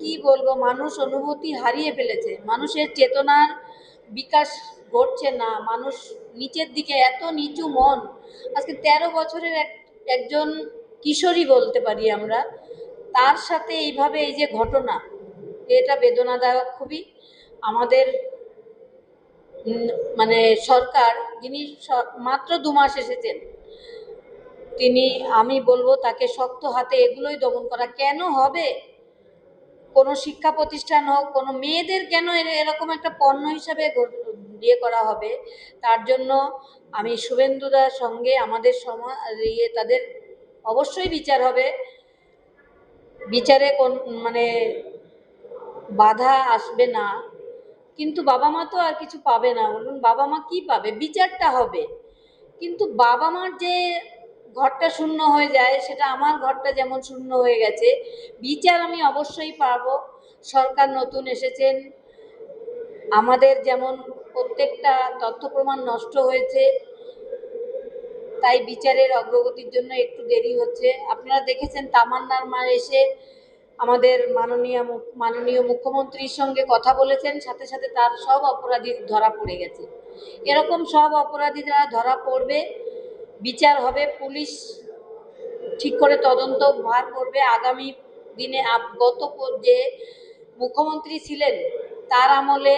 কি বলবো, মানুষ অনুভূতি হারিয়ে ফেলেছে, মানুষের চেতনার বিকাশ ঘটছে না, মানুষ নিচের দিকে, এত নিচু মন। আজকে 13 বছরের একজন কিশোরী বলতে পারি আমরা, তার সাথে এইভাবে এই যে ঘটনা, এটা বেদনাদায়ক খুবই। আমাদের মানে সরকার, যিনি মাত্র 2 মাস এসেছেন, তিনি, আমি বলবো তাকে শক্ত হাতে এগুলোই দমন করা। কেন হবে? কোনো শিক্ষা প্রতিষ্ঠান হোক, কোনো মেয়েদের কেন এরকম একটা পণ্য হিসাবে ইয়ে করা হবে? তার জন্য আমি শুভেন্দুদার সঙ্গে আমাদের তাদের অবশ্যই বিচার হবে, বিচারে মানে বাধা আসবে না। কিন্তু বাবা মা তো আর কিছু পাবে না, বলুন, বাবা মা কি পাবে? বিচারটা হবে, কিন্তু বাবা মার যে ঘরটা শূন্য হয়ে যায়, সেটা আমার ঘরটা যেমন শূন্য হয়ে গেছে, বিচার আমি অবশ্যই পাবো। সরকার নতুন এসেছেন, আমাদের যেমন প্রত্যেকটা তথ্য প্রমাণ নষ্ট হয়েছে, তাই বিচারের অগ্রগতির জন্য একটু দেরি হচ্ছে। আপনারা দেখেছেন তামান্নার মা এসে আমাদের মাননীয় মুখ্যমন্ত্রীর সঙ্গে কথা বলেছেন, সাথে সাথে তার সব অপরাধী ধরা পড়ে গেছে। এরকম সব অপরাধীরা ধরা পড়বে, বিচার হবে, পুলিশ ঠিক করে তদন্ত ভার করবে। আগামী দিনে গত যে মুখ্যমন্ত্রী ছিলেন, তার আমলে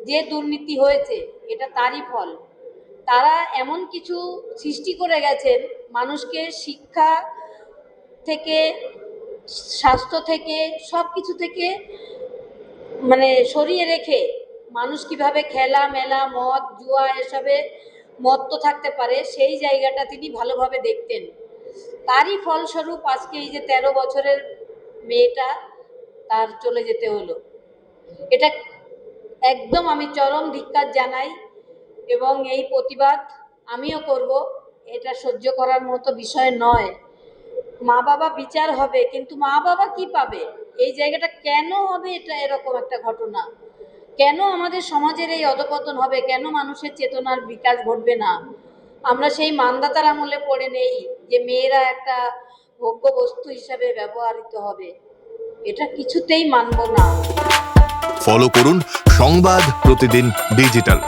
যে দুর্নীতি হয়েছে, এটা তারই ফল। তারা এমন কিছু সৃষ্টি করে গেছেন, মানুষকে শিক্ষা থেকে, স্বাস্থ্য থেকে, সব কিছু থেকে মানে সরিয়ে রেখে মানুষ কিভাবে খেলা মেলা, মদ জুয়া এসবে মত্ত থাকতে পারে, সেই জায়গাটা তিনি ভালোভাবে দেখতেন। তারই ফলস্বরূপ আজকে এই যে 13 বছরের মেয়েটা, তার চলে যেতে হলো। এটা একদম আমি চরম ধিক্কার জানাই, এবং এই প্রতিবাদ আমিও করব। এটা সহ্য করার মতো বিষয় নয়। মা বাবা বিচার হবে, কিন্তু মা বাবা কি পাবে? এই জায়গাটা কেন হবে? এটা এরকম একটা ঘটনা কেন আমাদের সমাজের এই অধপতন হবে? কেন মানুষের চেতনার বিকাশ ঘটবে না? আমরা সেই মানদাতার আমলে পড়ে নেই যে মেয়েরা একটা ভোগ্য বস্তু হিসাবে ব্যবহৃত হবে। এটা কিছুতেই মানব না। ফলো করুন সংবাদ প্রতিদিন ডিজিটাল।